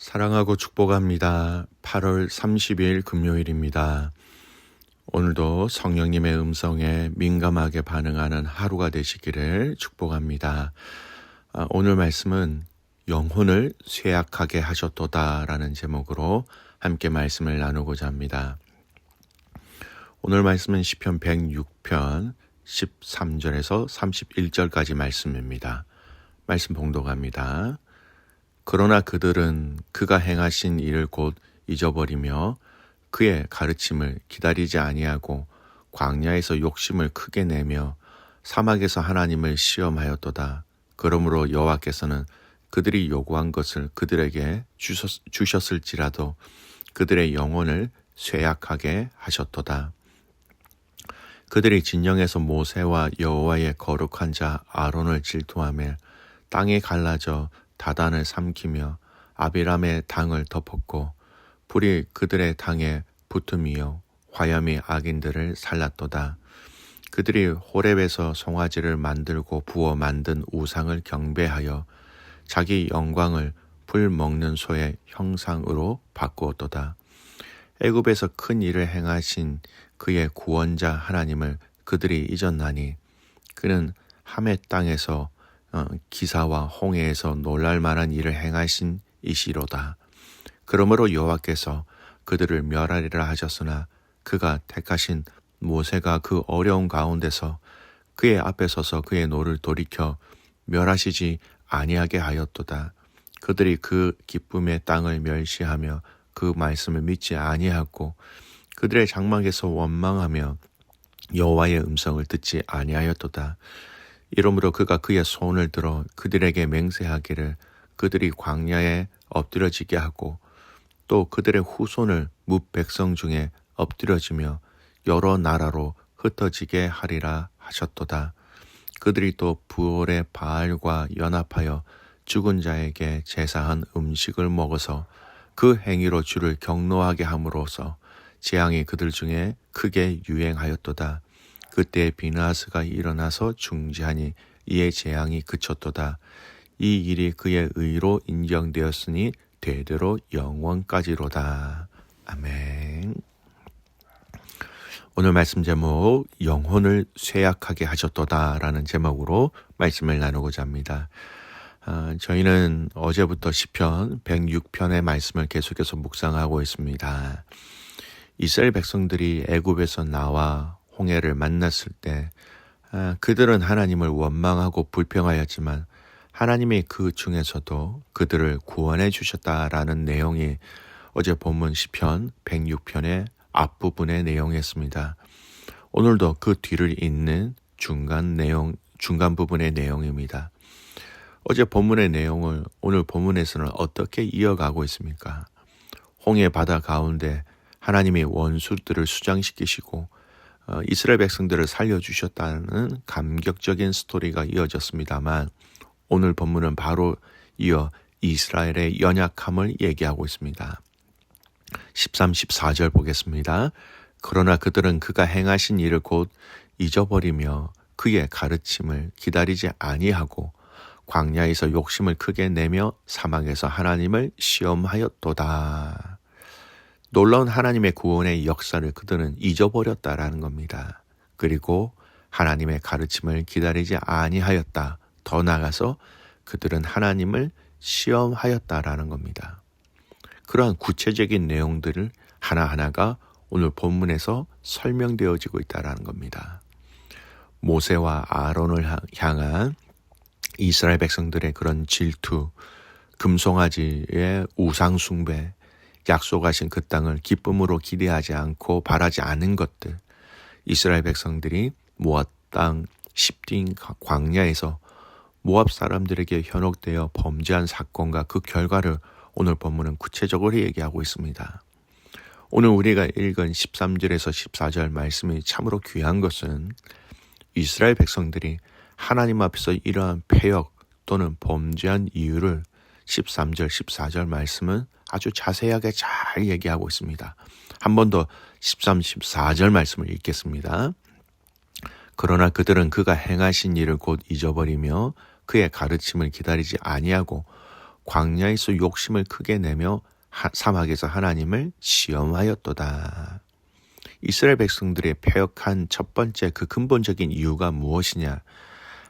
사랑하고 축복합니다. 8월 30일 금요일입니다. 오늘도 성령님의 음성에 민감하게 반응하는 하루가 되시기를 축복합니다. 오늘 말씀은 영혼을 쇠약하게 하셨도다 라는 제목으로 함께 말씀을 나누고자 합니다. 오늘 말씀은 시편 106편 13절에서 31절까지 말씀입니다. 말씀 봉독합니다. 그러나 그들은 그가 행하신 일을 곧 잊어버리며 그의 가르침을 기다리지 아니하고 광야에서 욕심을 크게 내며 사막에서 하나님을 시험하였도다. 그러므로 여호와께서는 그들이 요구한 것을 그들에게 주셨을지라도 그들의 영혼을 쇠약하게 하셨도다. 그들이 진영에서 모세와 여호와의 거룩한 자 아론을 질투하며 땅에 갈라져 다단을 삼키며 아비람의 당을 덮었고 불이 그들의 당에 붙음이요 화염이 악인들을 살랐도다. 그들이 호렙에서 송아지를 만들고 부어 만든 우상을 경배하여 자기 영광을 불 먹는 소의 형상으로 바꾸었도다. 애굽에서 큰 일을 행하신 그의 구원자 하나님을 그들이 잊었나니 그는 하멧 땅에서 기사와 홍해에서 놀랄만한 일을 행하신 이시로다. 그러므로 여호와께서 그들을 멸하리라 하셨으나 그가 택하신 모세가 그 어려운 가운데서 그의 앞에 서서 그의 노를 돌이켜 멸하시지 아니하게 하였도다. 그들이 그 기쁨의 땅을 멸시하며 그 말씀을 믿지 아니하고 그들의 장막에서 원망하며 여호와의 음성을 듣지 아니하였도다. 이러므로 그가 그의 손을 들어 그들에게 맹세하기를 그들이 광야에 엎드려지게 하고 또 그들의 후손을 뭇 백성 중에 엎드려지며 여러 나라로 흩어지게 하리라 하셨도다. 그들이 또 부올의 바알과 연합하여 죽은 자에게 제사한 음식을 먹어서 그 행위로 주를 경노하게 함으로써 재앙이 그들 중에 크게 유행하였도다. 그때 비나스가 일어나서 중지하니 이에 재앙이 그쳤도다. 이 일이 그의 의로 인정되었으니 대대로 영원까지로다. 아멘. 오늘 말씀 제목 영혼을 쇠약하게 하셨도다 라는 제목으로 말씀을 나누고자 합니다. 저희는 어제부터 시편 106편의 말씀을 계속해서 묵상하고 있습니다. 이스라엘 백성들이 애굽에서 나와 홍해를 만났을 때 그들은 하나님을 원망하고 불평하였지만 하나님이 그 중에서도 그들을 구원해 주셨다라는 내용이 어제 본문 시편 106편의 앞부분의 내용이었습니다. 오늘도 그 뒤를 잇는 중간 부분의 내용입니다. 어제 본문의 내용을 오늘 본문에서는 어떻게 이어가고 있습니까? 홍해 바다 가운데 하나님이 원수들을 수장시키시고 이스라엘 백성들을 살려주셨다는 감격적인 스토리가 이어졌습니다만 오늘 본문은 바로 이어 이스라엘의 연약함을 얘기하고 있습니다. 13, 14절 보겠습니다. 그러나 그들은 그가 행하신 일을 곧 잊어버리며 그의 가르침을 기다리지 아니하고 광야에서 욕심을 크게 내며 사막에서 하나님을 시험하였도다. 놀라운 하나님의 구원의 역사를 그들은 잊어버렸다라는 겁니다. 그리고 하나님의 가르침을 기다리지 아니하였다. 더 나아가서 그들은 하나님을 시험하였다라는 겁니다. 그러한 구체적인 내용들을 하나하나가 오늘 본문에서 설명되어지고 있다라는 겁니다. 모세와 아론을 향한 이스라엘 백성들의 그런 질투, 금송아지의 우상 숭배, 약속하신 그 땅을 기쁨으로 기대하지 않고 바라지 않은 것들, 이스라엘 백성들이 모압 땅 십딘 광야에서 모압 사람들에게 현혹되어 범죄한 사건과 그 결과를 오늘 본문은 구체적으로 얘기하고 있습니다. 오늘 우리가 읽은 13절에서 14절 말씀이 참으로 귀한 것은 이스라엘 백성들이 하나님 앞에서 이러한 패역 또는 범죄한 이유를 13절, 14절 말씀은 아주 자세하게 잘 얘기하고 있습니다. 한 번 더 13, 14절 말씀을 읽겠습니다. 그러나 그들은 그가 행하신 일을 곧 잊어버리며 그의 가르침을 기다리지 아니하고 광야에서 욕심을 크게 내며 사막에서 하나님을 시험하였도다. 이스라엘 백성들의 패역한 첫 번째 그 근본적인 이유가 무엇이냐?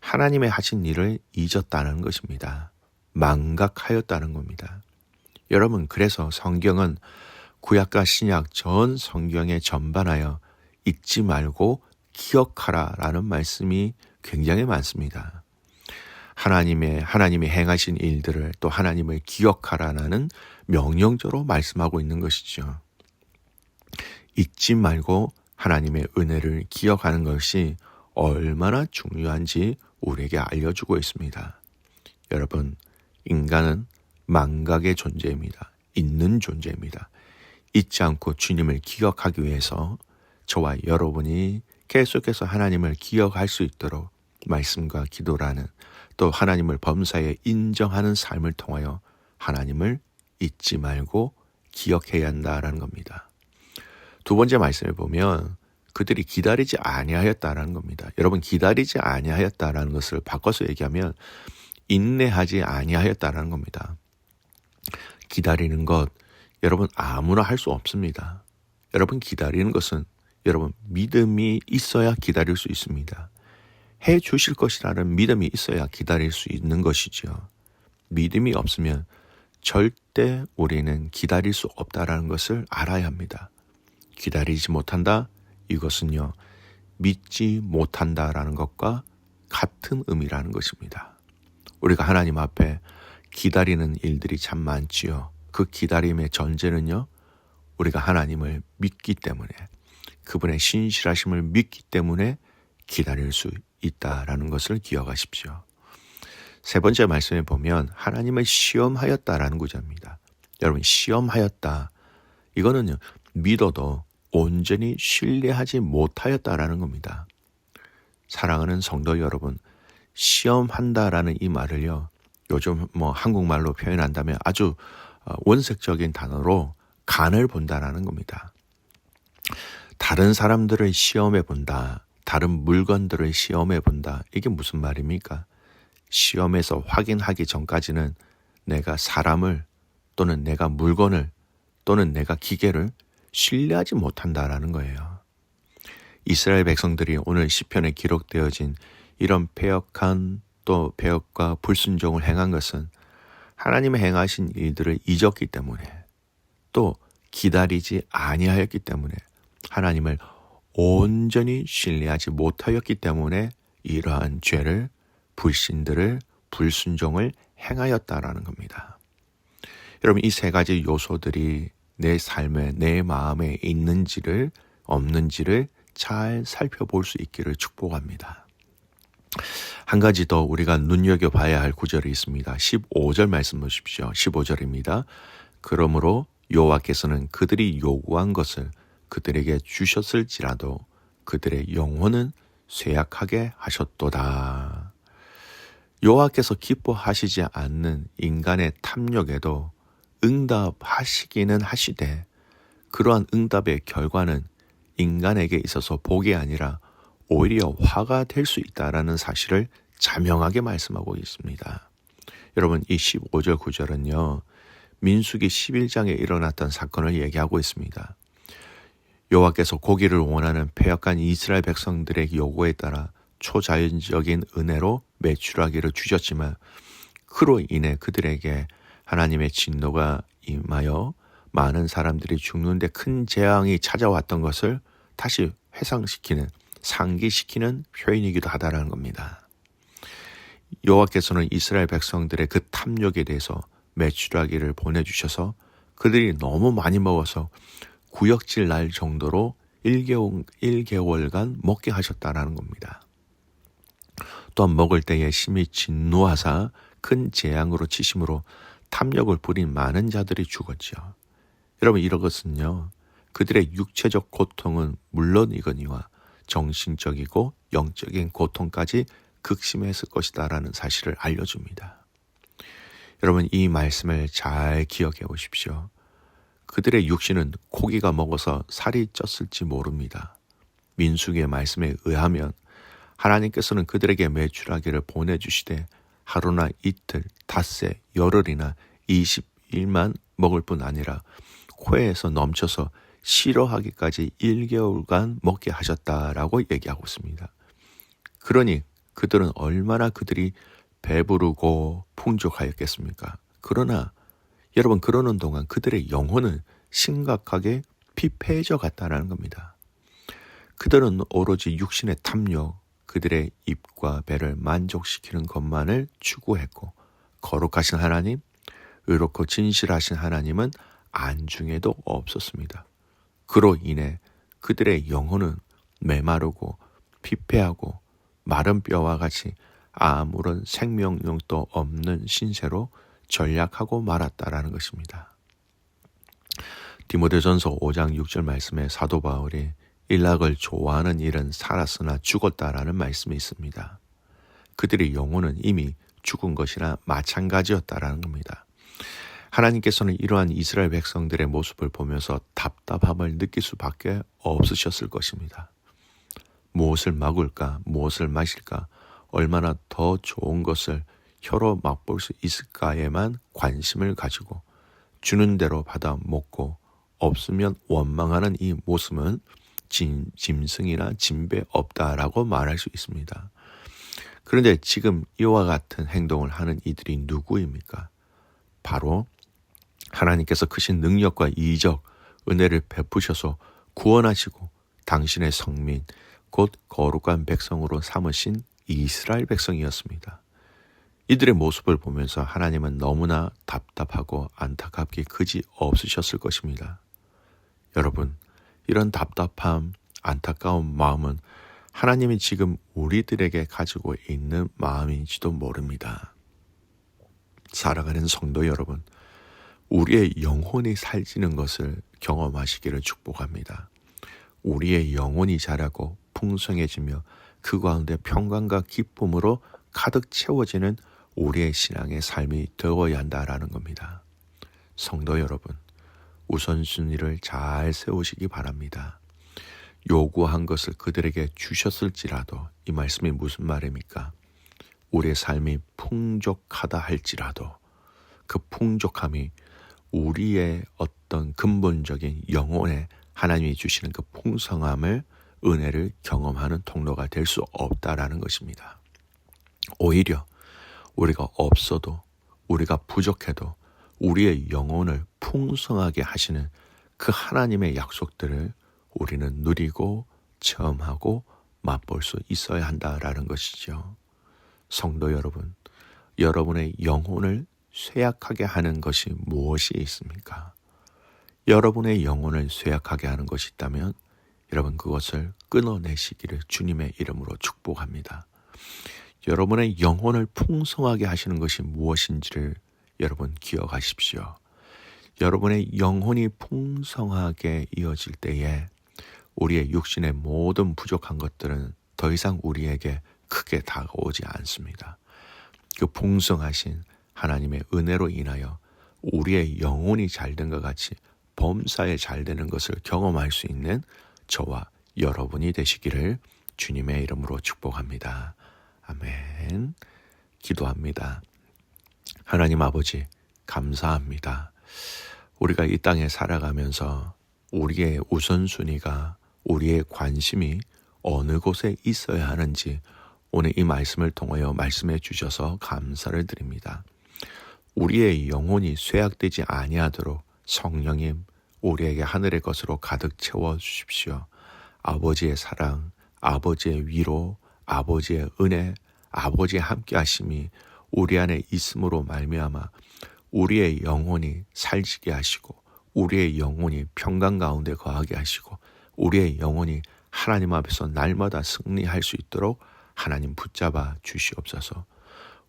하나님의 하신 일을 잊었다는 것입니다. 망각하였다는 겁니다. 여러분, 그래서 성경은 구약과 신약 전 성경에 전반하여 잊지 말고 기억하라라는 말씀이 굉장히 많습니다. 하나님이 행하신 일들을 또 하나님을 기억하라는 명령조로 말씀하고 있는 것이죠. 잊지 말고 하나님의 은혜를 기억하는 것이 얼마나 중요한지 우리에게 알려주고 있습니다. 여러분, 인간은 망각의 존재입니다. 잊는 존재입니다. 잊지 않고 주님을 기억하기 위해서 저와 여러분이 계속해서 하나님을 기억할 수 있도록 말씀과 기도라는 또 하나님을 범사에 인정하는 삶을 통하여 하나님을 잊지 말고 기억해야 한다라는 겁니다. 두 번째 말씀을 보면 그들이 기다리지 아니하였다라는 겁니다. 여러분, 기다리지 아니하였다라는 것을 바꿔서 얘기하면 인내하지 아니하였다라는 겁니다. 기다리는 것, 여러분 아무나 할 수 없습니다. 여러분, 기다리는 것은 여러분 믿음이 있어야 기다릴 수 있습니다. 해 주실 것이라는 믿음이 있어야 기다릴 수 있는 것이죠. 믿음이 없으면 절대 우리는 기다릴 수 없다라는 것을 알아야 합니다. 기다리지 못한다? 이것은요, 믿지 못한다라는 것과 같은 의미라는 것입니다. 우리가 하나님 앞에 기다리는 일들이 참 많지요. 그 기다림의 전제는요, 우리가 하나님을 믿기 때문에, 그분의 신실하심을 믿기 때문에 기다릴 수 있다라는 것을 기억하십시오. 세 번째 말씀에 보면 하나님을 시험하였다라는 구절입니다. 여러분, 시험하였다. 이거는요, 믿어도 온전히 신뢰하지 못하였다라는 겁니다. 사랑하는 성도 여러분, 시험한다라는 이 말을요, 요즘 한국말로 표현한다면 아주 원색적인 단어로 간을 본다라는 겁니다. 다른 사람들을 시험해 본다, 다른 물건들을 시험해 본다, 이게 무슨 말입니까? 시험에서 확인하기 전까지는 내가 사람을 또는 내가 물건을 또는 내가 기계를 신뢰하지 못한다라는 거예요. 이스라엘 백성들이 오늘 시편에 기록되어진 이런 패역과 불순종을 행한 것은 하나님의 행하신 일들을 잊었기 때문에 또 기다리지 아니하였기 때문에 하나님을 온전히 신뢰하지 못하였기 때문에 이러한 죄를 불순종을 행하였다라는 겁니다. 여러분, 이 세 가지 요소들이 내 삶에 내 마음에 있는지를 없는지를 잘 살펴볼 수 있기를 축복합니다. 한 가지 더 우리가 눈여겨봐야 할 구절이 있습니다. 15절 말씀 보십시오. 15절입니다. 그러므로 여호와께서는 그들이 요구한 것을 그들에게 주셨을지라도 그들의 영혼은 쇠약하게 하셨도다. 여호와께서 기뻐하시지 않는 인간의 탐욕에도 응답하시기는 하시되 그러한 응답의 결과는 인간에게 있어서 복이 아니라 오히려 화가 될 수 있다라는 사실을 자명하게 말씀하고 있습니다. 여러분, 이 15절 9절은요, 민수기 11장에 일어났던 사건을 얘기하고 있습니다. 여호와께서 고기를 원하는 패역한 이스라엘 백성들의 요구에 따라 초자연적인 은혜로 메추라기를 주셨지만 그로 인해 그들에게 하나님의 진노가 임하여 많은 사람들이 죽는데 큰 재앙이 찾아왔던 것을 다시 상기시키는 표현이기도 하다라는 겁니다. 여호와께서는 이스라엘 백성들의 그 탐욕에 대해서 메추라기를 보내주셔서 그들이 너무 많이 먹어서 구역질 날 정도로 1개월간 먹게 하셨다라는 겁니다. 또한 먹을 때에 심히 진노하사 큰 재앙으로 치심으로 탐욕을 부린 많은 자들이 죽었죠. 여러분, 이런 것은요, 그들의 육체적 고통은 물론이거니와 정신적이고 영적인 고통까지 극심했을 것이다라는 사실을 알려줍니다. 여러분, 이 말씀을 잘 기억해 보십시오. 그들의 육신은 고기가 먹어서 살이 쪘을지 모릅니다. 민수기의 말씀에 의하면 하나님께서는 그들에게 메추라기를 보내주시되 하루나 이틀 닷새 열흘이나 20일만 먹을 뿐 아니라 코에서 넘쳐서 싫어하기까지 1개월간 먹게 하셨다라고 얘기하고 있습니다. 그러니 그들은 얼마나 그들이 배부르고 풍족하였겠습니까? 그러나 여러분, 그러는 동안 그들의 영혼은 심각하게 피폐해져 갔다는 겁니다. 그들은 오로지 육신의 탐욕, 그들의 입과 배를 만족시키는 것만을 추구했고, 거룩하신 하나님, 의롭고 진실하신 하나님은 안중에도 없었습니다. 그로 인해 그들의 영혼은 메마르고 피폐하고 마른 뼈와 같이 아무런 생명력도 없는 신세로 전락하고 말았다라는 것입니다. 디모데전서 5장 6절 말씀에 사도 바울이 일락을 좋아하는 일은 살았으나 죽었다라는 말씀이 있습니다. 그들의 영혼은 이미 죽은 것이나 마찬가지였다라는 겁니다. 하나님께서는 이러한 이스라엘 백성들의 모습을 보면서 답답함을 느낄 수밖에 없으셨을 것입니다. 무엇을 먹을까, 무엇을 마실까, 얼마나 더 좋은 것을 혀로 맛볼 수 있을까에만 관심을 가지고 주는 대로 받아 먹고 없으면 원망하는 이 모습은 짐승이나 진배 없다라고 말할 수 있습니다. 그런데 지금 이와 같은 행동을 하는 이들이 누구입니까? 바로 하나님께서 크신 능력과 이적, 은혜를 베푸셔서 구원하시고 당신의 성민, 곧 거룩한 백성으로 삼으신 이스라엘 백성이었습니다. 이들의 모습을 보면서 하나님은 너무나 답답하고 안타깝게 그지 없으셨을 것입니다. 여러분, 이런 답답함, 안타까운 마음은 하나님이 지금 우리들에게 가지고 있는 마음인지도 모릅니다. 살아가는 성도 여러분, 우리의 영혼이 살찌는 것을 경험하시기를 축복합니다. 우리의 영혼이 자라고 풍성해지며 그 가운데 평강과 기쁨으로 가득 채워지는 우리의 신앙의 삶이 되어야 한다라는 겁니다. 성도 여러분, 우선순위를 잘 세우시기 바랍니다. 요구한 것을 그들에게 주셨을지라도, 이 말씀이 무슨 말입니까? 우리의 삶이 풍족하다 할지라도 그 풍족함이 우리의 어떤 근본적인 영혼에 하나님이 주시는 그 풍성함을, 은혜를 경험하는 통로가 될 수 없다라는 것입니다. 오히려 우리가 없어도, 우리가 부족해도 우리의 영혼을 풍성하게 하시는 그 하나님의 약속들을 우리는 누리고 체험하고 맛볼 수 있어야 한다라는 것이죠. 성도 여러분, 여러분의 영혼을 쇠약하게 하는 것이 무엇이 있습니까? 여러분의 영혼을 쇠약하게 하는 것이 있다면 여러분 그것을 끊어내시기를 주님의 이름으로 축복합니다. 여러분의 영혼을 풍성하게 하시는 것이 무엇인지를 여러분 기억하십시오. 여러분의 영혼이 풍성하게 이어질 때에 우리의 육신의 모든 부족한 것들은 더 이상 우리에게 크게 다가오지 않습니다. 그 풍성하신 하나님의 은혜로 인하여 우리의 영혼이 잘된 것 같이 범사에 잘되는 것을 경험할 수 있는 저와 여러분이 되시기를 주님의 이름으로 축복합니다. 아멘. 기도합니다. 하나님 아버지, 감사합니다. 우리가 이 땅에 살아가면서 우리의 우선순위가, 우리의 관심이 어느 곳에 있어야 하는지 오늘 이 말씀을 통하여 말씀해 주셔서 감사를 드립니다. 우리의 영혼이 쇠약되지 아니하도록 성령님, 우리에게 하늘의 것으로 가득 채워 주십시오. 아버지의 사랑, 아버지의 위로, 아버지의 은혜, 아버지의 함께 하심이 우리 안에 있음으로 말미암아 우리의 영혼이 살지게 하시고, 우리의 영혼이 평강 가운데 거하게 하시고, 우리의 영혼이 하나님 앞에서 날마다 승리할 수 있도록 하나님 붙잡아 주시옵소서.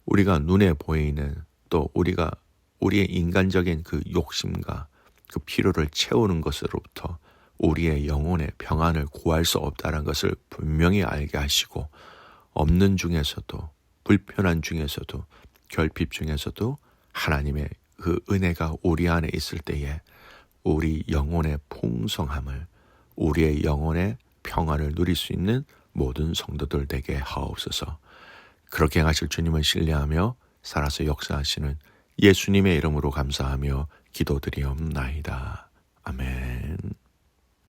우리가 눈에 보이는, 또 우리의 인간적인 그 욕심과 그 필요를 채우는 것으로부터 우리의 영혼의 평안을 구할 수 없다는 것을 분명히 알게 하시고, 없는 중에서도, 불편한 중에서도, 결핍 중에서도 하나님의 그 은혜가 우리 안에 있을 때에 우리 영혼의 풍성함을, 우리의 영혼의 평안을 누릴 수 있는 모든 성도들 되게 하옵소서. 그렇게 하실 주님을 신뢰하며 살아서 역사하시는 예수님의 이름으로 감사하며 기도드리옵나이다. 아멘.